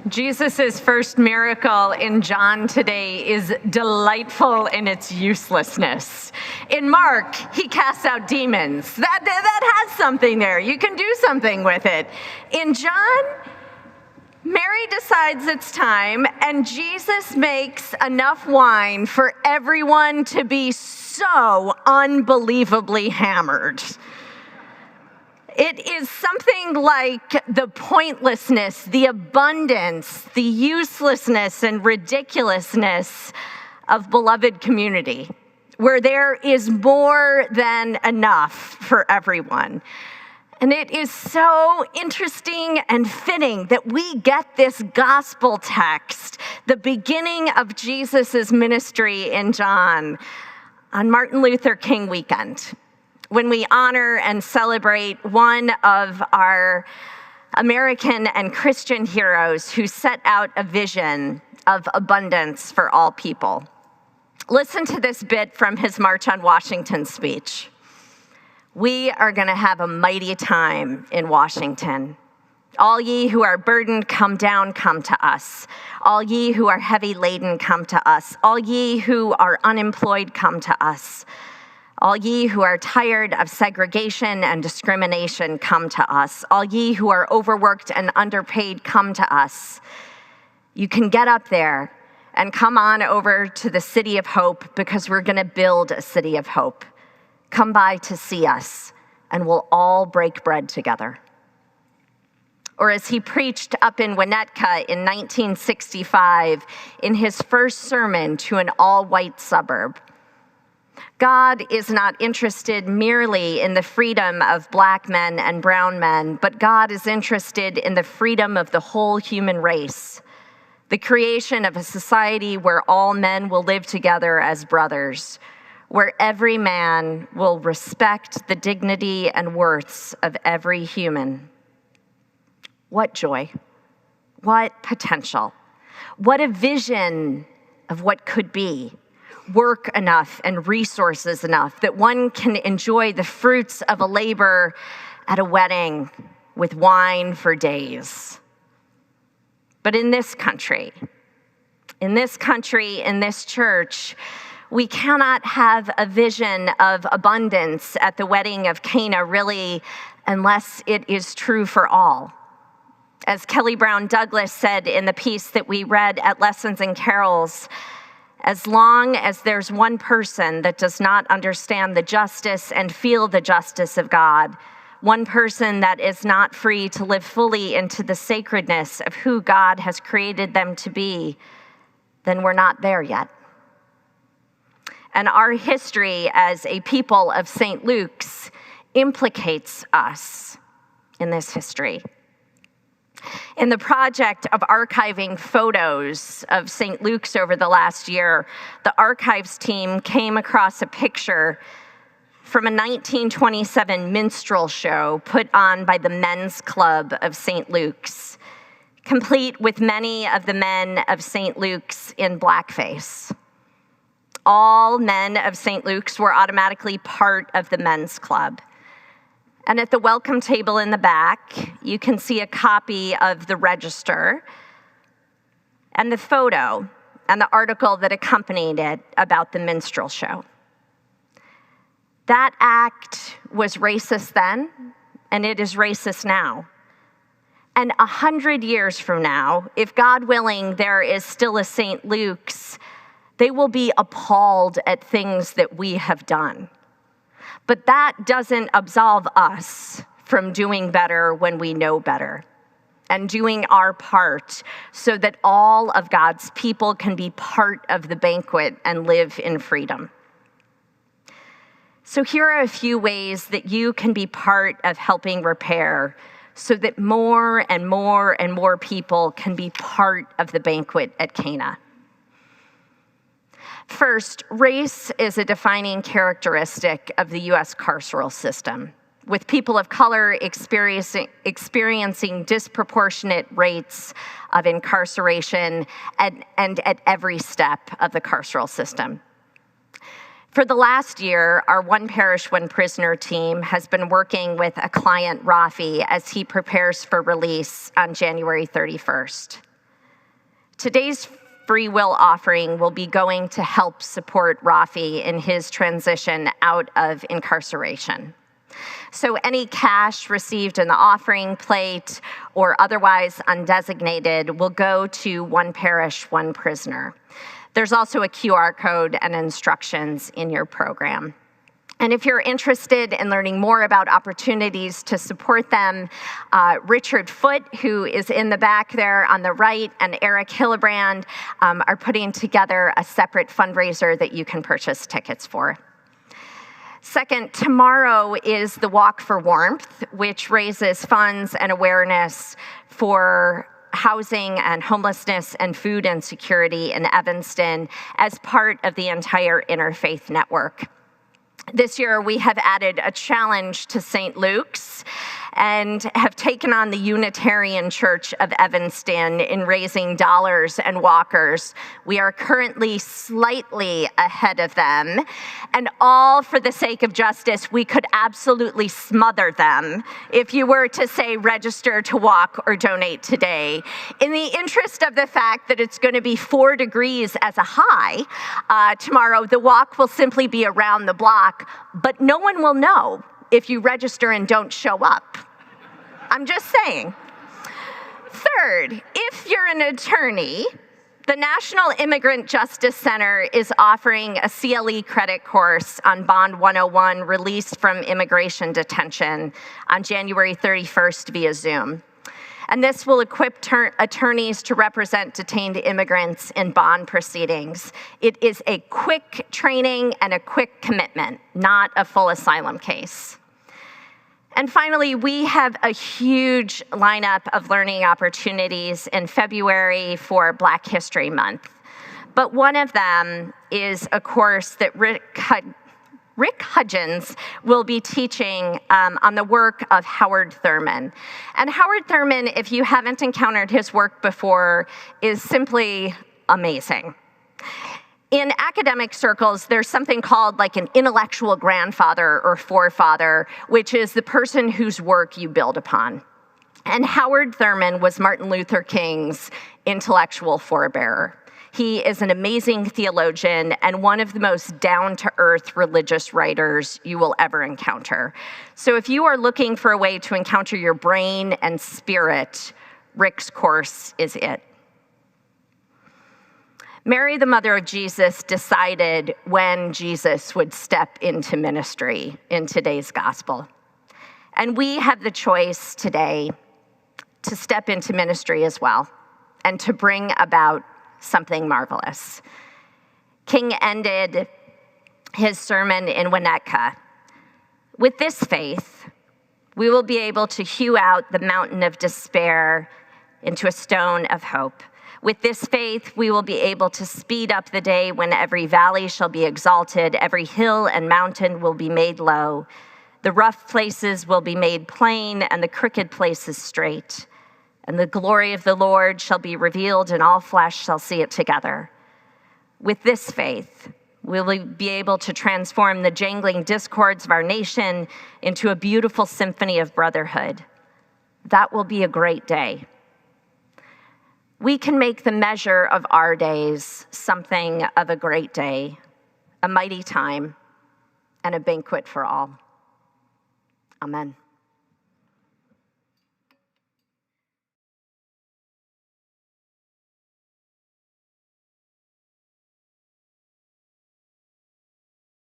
Jesus' first miracle in John today is delightful in its uselessness. In Mark, he casts out demons. That has something there. You can do something with it. In John, Mary decides it's time, and Jesus makes enough wine for everyone to be so unbelievably hammered. It is something like the pointlessness, the abundance, the uselessness, and ridiculousness of beloved community, where there is more than enough for everyone. And it is so interesting and fitting that we get this gospel text, the beginning of Jesus' ministry in John, on Martin Luther King weekend, when we honor and celebrate one of our American and Christian heroes who set out a vision of abundance for all people. Listen to this bit from his March on Washington speech. "We are going to have a mighty time in Washington. All ye who are burdened, come down, come to us. All ye who are heavy laden, come to us. All ye who are unemployed, come to us. All ye who are tired of segregation and discrimination, come to us. All ye who are overworked and underpaid, come to us. You can get up there and come on over to the City of Hope, because we're going to build a City of Hope. Come by to see us, and we'll all break bread together." Or as he preached up in Winnetka in 1965 in his first sermon to an all-white suburb, "God is not interested merely in the freedom of black men and brown men, but God is interested in the freedom of the whole human race, the creation of a society where all men will live together as brothers, where every man will respect the dignity and worths of every human." What joy, what potential, what a vision of what could be. Work enough and resources enough that one can enjoy the fruits of a labor at a wedding with wine for days. But in this country, in this church, we cannot have a vision of abundance at the wedding of Cana, really, unless it is true for all. As Kelly Brown Douglas said in the piece that we read at Lessons and Carols, as long as there's one person that does not understand the justice and feel the justice of God, one person that is not free to live fully into the sacredness of who God has created them to be, then we're not there yet. And our history as a people of St. Luke's implicates us in this history. In the project of archiving photos of St. Luke's over the last year, the archives team came across a picture from a 1927 minstrel show put on by the Men's Club of St. Luke's, complete with many of the men of St. Luke's in blackface. All men of St. Luke's were automatically part of the Men's Club. And at the welcome table in the back, you can see a copy of the register and the photo and the article that accompanied it about the minstrel show. That act was racist then, and it is racist now. And 100 years from now, if God willing, there is still a St. Luke's, they will be appalled at things that we have done. But that doesn't absolve us from doing better when we know better and doing our part so that all of God's people can be part of the banquet and live in freedom. So here are a few ways that you can be part of helping repair so that more and more and more people can be part of the banquet at Cana. First, race is a defining characteristic of the U.S. carceral system, with people of color experiencing disproportionate rates of incarceration and at every step of the carceral system. For the last year, our One Parish, One Prisoner team has been working with a client, Rafi, as he prepares for release on January 31st. Today's free will offering will be going to help support Rafi in his transition out of incarceration. So any cash received in the offering plate or otherwise undesignated will go to One Parish, One Prisoner. There's also a QR code and instructions in your program. And if you're interested in learning more about opportunities to support them, Richard Foote, who is in the back there on the right, and Eric Hillebrand are putting together a separate fundraiser that you can purchase tickets for. Second, tomorrow is the Walk for Warmth, which raises funds and awareness for housing and homelessness and food insecurity in Evanston as part of the entire Interfaith Network. This year, we have added a challenge to St. Luke's and have taken on the Unitarian Church of Evanston in raising dollars and walkers. We are currently slightly ahead of them, and all for the sake of justice, we could absolutely smother them if you were to say register to walk or donate today. In the interest of the fact that it's going to be 4 degrees as a high tomorrow, the walk will simply be around the block, but no one will know if you register and don't show up. I'm just saying. Third, if you're an attorney, the National Immigrant Justice Center is offering a CLE credit course on Bond 101 released from immigration detention on January 31st via Zoom. And this will equip attorneys to represent detained immigrants in bond proceedings. It is a quick training and a quick commitment, not a full asylum case. And finally, we have a huge lineup of learning opportunities in February for Black History Month. But one of them is a course that Rick Hudgens will be teaching on the work of Howard Thurman. And Howard Thurman, if you haven't encountered his work before, is simply amazing. In academic circles, there's something called like an intellectual grandfather or forefather, which is the person whose work you build upon. And Howard Thurman was Martin Luther King's intellectual forebearer. He is an amazing theologian and one of the most down-to-earth religious writers you will ever encounter. So if you are looking for a way to encounter your brain and spirit, Rick's course is it. Mary, the mother of Jesus, decided when Jesus would step into ministry in today's gospel. And we have the choice today to step into ministry as well and to bring about something marvelous. King ended his sermon in Winnetka. With this faith, we will be able to hew out the mountain of despair into a stone of hope. With this faith, we will be able to speed up the day when every valley shall be exalted, every hill and mountain will be made low. The rough places will be made plain, and the crooked places straight. And the glory of the Lord shall be revealed, and all flesh shall see it together. With this faith, we will be able to transform the jangling discords of our nation into a beautiful symphony of brotherhood. That will be a great day. We can make the measure of our days something of a great day, a mighty time, and a banquet for all. Amen.